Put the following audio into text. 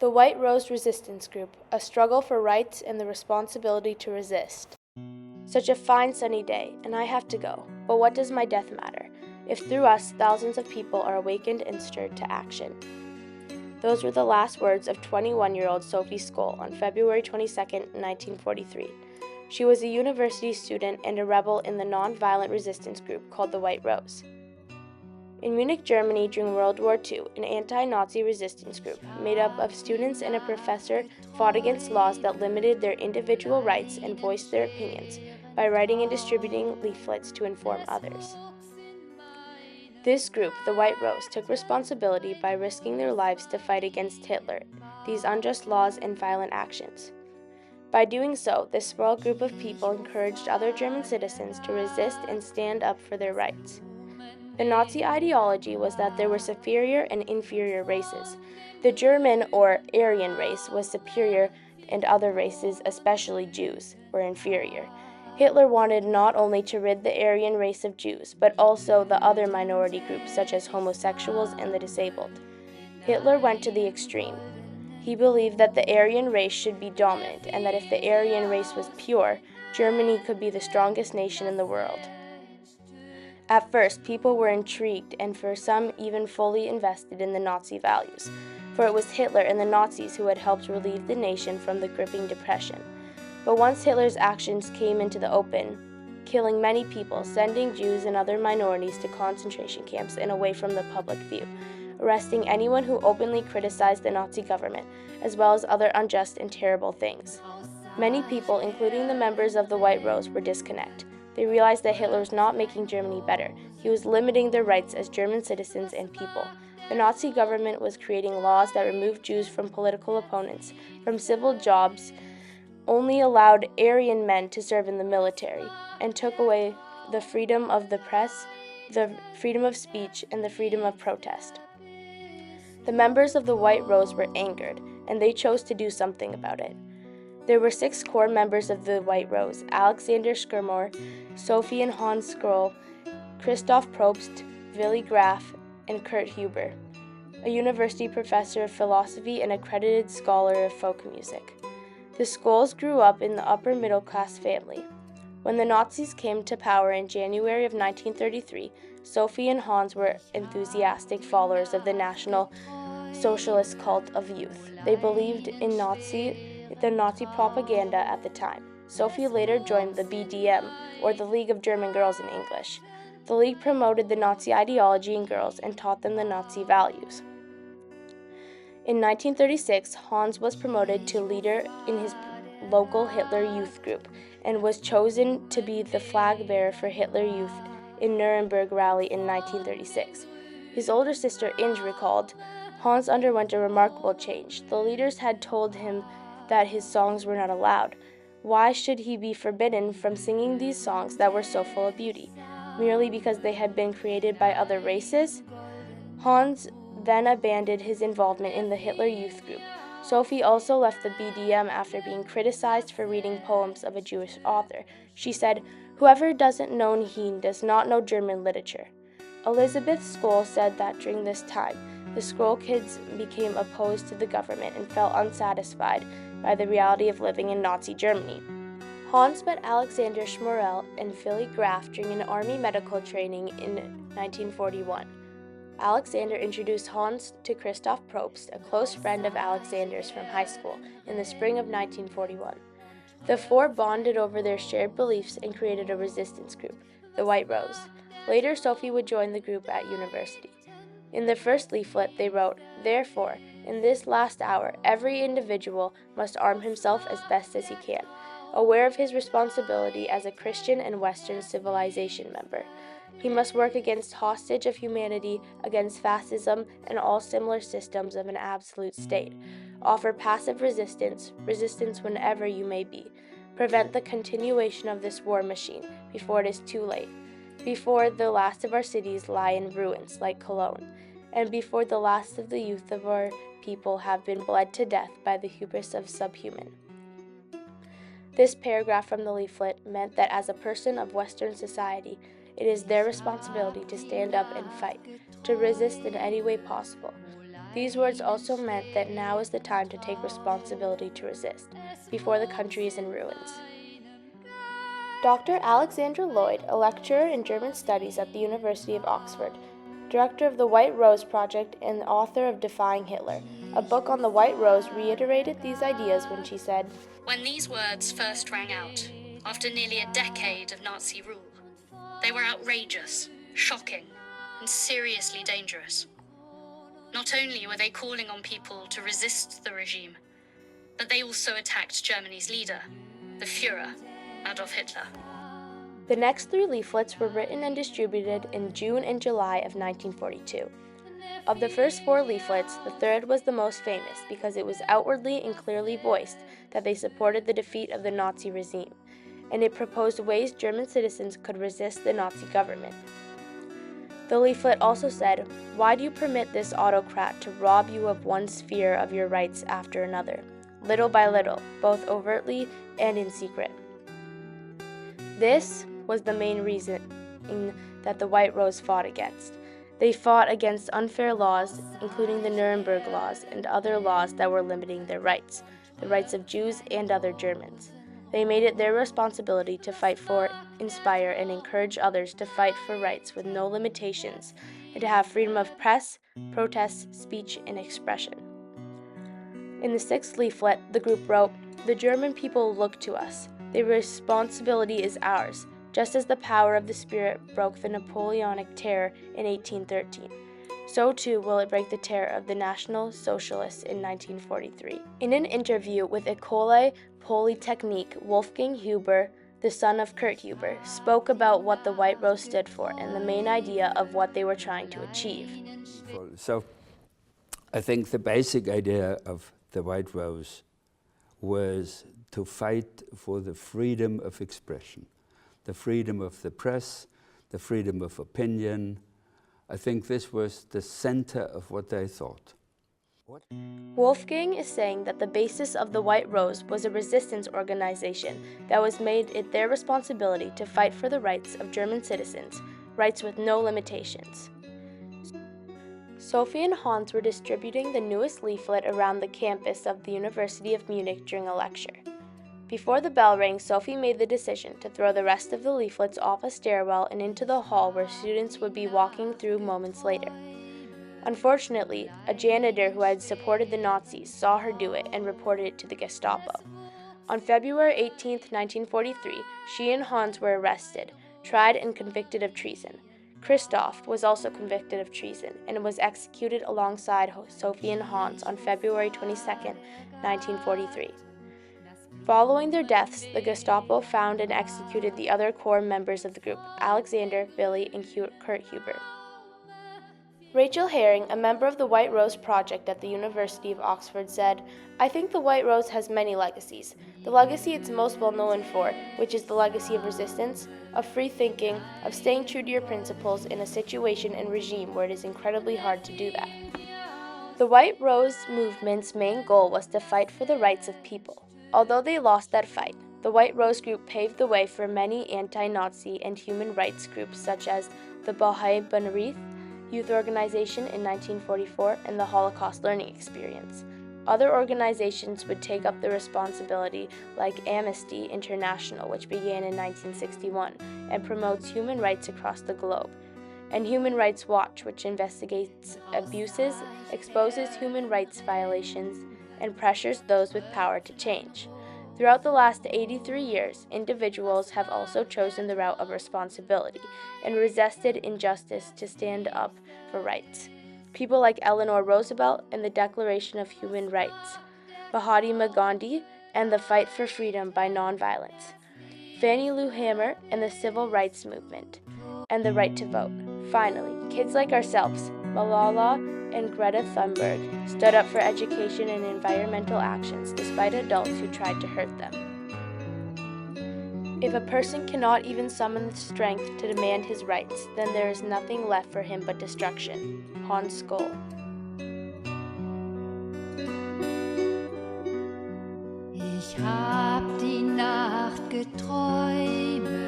The White Rose Resistance Group, a struggle for rights and the responsibility to resist. Such a fine sunny day, and I have to go. But what does my death matter, if through us thousands of people are awakened and stirred to action? Those were the last words of 21-year-old Sophie Skoll on February 22, 1943. She was a university student and a rebel in the non-violent resistance group called the White Rose. In Munich, Germany during World War II, an anti-Nazi resistance group made up of students and a professor fought against laws that limited their individual rights and voiced their opinions by writing and distributing leaflets to inform others. This group, the White Rose, took responsibility by risking their lives to fight against Hitler, these unjust laws and violent actions. By doing so, this small group of people encouraged other German citizens to resist and stand up for their rights. The Nazi ideology was that there were superior and inferior races. The German or Aryan race was superior and other races, especially Jews, were inferior. Hitler wanted not only to rid the Aryan race of Jews, but also the other minority groups such as homosexuals and the disabled. Hitler went to the extreme. He believed that the Aryan race should be dominant and that if the Aryan race was pure, Germany could be the strongest nation in the world. At first, people were intrigued and for some even fully invested in the Nazi values, for it was Hitler and the Nazis who had helped relieve the nation from the gripping depression. But once Hitler's actions came into the open, killing many people, sending Jews and other minorities to concentration camps and away from the public view, arresting anyone who openly criticized the Nazi government, as well as other unjust and terrible things. Many people, including the members of the White Rose, were disconnected. They realized that Hitler was not making Germany better. He was limiting their rights as German citizens and people. The Nazi government was creating laws that removed Jews from political opponents, from civil jobs, only allowed Aryan men to serve in the military, and took away the freedom of the press, the freedom of speech, and the freedom of protest. The members of the White Rose were angered, and they chose to do something about it. There were 6 core members of the White Rose: Alexander Skirmor, Sophie and Hans Skoll, Christoph Probst, Willy Graf, and Kurt Huber, a university professor of philosophy and accredited scholar of folk music. The Skolls grew up in the upper middle-class family. When the Nazis came to power in January of 1933, Sophie and Hans were enthusiastic followers of the National Socialist cult of youth. They believed in the Nazi propaganda at the time. Sophie later joined the BDM, or the League of German Girls in English. The League promoted the Nazi ideology in girls and taught them the Nazi values. In 1936, Hans was promoted to leader in his local Hitler Youth group and was chosen to be the flag bearer for Hitler Youth in Nuremberg rally in 1936. His older sister Inge recalled, Hans underwent a remarkable change. The leaders had told him that his songs were not allowed. Why should he be forbidden from singing these songs that were so full of beauty, merely because they had been created by other races? Hans then abandoned his involvement in the Hitler Youth group. Sophie also left the BDM after being criticized for reading poems of a Jewish author. She said, "Whoever doesn't know Heen does not know German literature." Elizabeth Skoll said that during this time, the Skoll kids became opposed to the government and felt unsatisfied by the reality of living in Nazi Germany. Hans met Alexander Schmorell and Willy Graf during an army medical training in 1941. Alexander introduced Hans to Christoph Probst, a close friend of Alexander's from high school, in the spring of 1941. The 4 bonded over their shared beliefs and created a resistance group, the White Rose. Later, Sophie would join the group at university. In the first leaflet, they wrote, "Therefore, in this last hour, every individual must arm himself as best as he can, aware of his responsibility as a Christian and Western civilization member. He must work against hostage of humanity, against fascism and all similar systems of an absolute state. Offer passive resistance whenever you may be. Prevent the continuation of this war machine before it is too late, before the last of our cities lie in ruins like Cologne, and before the last of the youth of our people have been bled to death by the hubris of subhuman." This paragraph from the leaflet meant that as a person of Western society, it is their responsibility to stand up and fight, to resist in any way possible. These words also meant that now is the time to take responsibility to resist, before the country is in ruins. Dr. Alexandra Lloyd, a lecturer in German studies at the University of Oxford, director of the White Rose Project and the author of Defying Hitler, a book on the White Rose, reiterated these ideas when she said, "When these words first rang out, after nearly a decade of Nazi rule, they were outrageous, shocking, and seriously dangerous. Not only were they calling on people to resist the regime, but they also attacked Germany's leader, the Führer, Adolf Hitler." The next 3 leaflets were written and distributed in June and July of 1942. Of the first 4 leaflets, the third was the most famous because it was outwardly and clearly voiced that they supported the defeat of the Nazi regime, and it proposed ways German citizens could resist the Nazi government. The leaflet also said, "Why do you permit this autocrat to rob you of one sphere of your rights after another, little by little, both overtly and in secret?" This was the main reason that the White Rose fought against. They fought against unfair laws, including the Nuremberg laws and other laws that were limiting their rights, the rights of Jews and other Germans. They made it their responsibility to fight for, inspire, and encourage others to fight for rights with no limitations and to have freedom of press, protest, speech, and expression. In the 6th leaflet, the group wrote, "The German people look to us. The responsibility is ours, just as the power of the Spirit broke the Napoleonic terror in 1813. So too will it break the terror of the National Socialists in 1943. In an interview with École Polytechnique, Wolfgang Huber, the son of Kurt Huber, spoke about what the White Rose stood for and the main idea of what they were trying to achieve. So I think the basic idea of the White Rose was to fight for the freedom of expression, the freedom of the press, the freedom of opinion. I think this was the center of what they thought. Wolfgang is saying that the basis of the White Rose was a resistance organization that was made it their responsibility to fight for the rights of German citizens, rights with no limitations. Sophie and Hans were distributing the newest leaflet around the campus of the University of Munich during a lecture. Before the bell rang, Sophie made the decision to throw the rest of the leaflets off a stairwell and into the hall where students would be walking through moments later. Unfortunately, a janitor who had supported the Nazis saw her do it and reported it to the Gestapo. On February 18, 1943, she and Hans were arrested, tried and convicted of treason. Christoph was also convicted of treason and was executed alongside Sophie and Hans on February 22, 1943. Following their deaths, the Gestapo found and executed the other core members of the group, Alexander, Billy, and Kurt Huber. Rachel Herring, a member of the White Rose Project at the University of Oxford, said, "I think the White Rose has many legacies. The legacy it's most well known for, which is the legacy of resistance, of free thinking, of staying true to your principles in a situation and regime where it is incredibly hard to do that." The White Rose movement's main goal was to fight for the rights of people. Although they lost that fight, the White Rose group paved the way for many anti-Nazi and human rights groups such as the Baha'i B'Narith Youth Organization in 1944 and the Holocaust Learning Experience. Other organizations would take up the responsibility, like Amnesty International, which began in 1961 and promotes human rights across the globe, and Human Rights Watch, which investigates abuses, exposes human rights violations, and pressures those with power to change. Throughout the last 83 years, individuals have also chosen the route of responsibility and resisted injustice to stand up for rights. People like Eleanor Roosevelt and the Declaration of Human Rights, Mahatma Gandhi and the Fight for Freedom by Nonviolence, Fannie Lou Hamer and the Civil Rights Movement, and the right to vote. Finally, kids like ourselves, Malala and Greta Thunberg, stood up for education and environmental actions despite adults who tried to hurt them. If a person cannot even summon the strength to demand his rights, then there is nothing left for him but destruction. Hans Skoll. Ich hab die Nacht geträumt.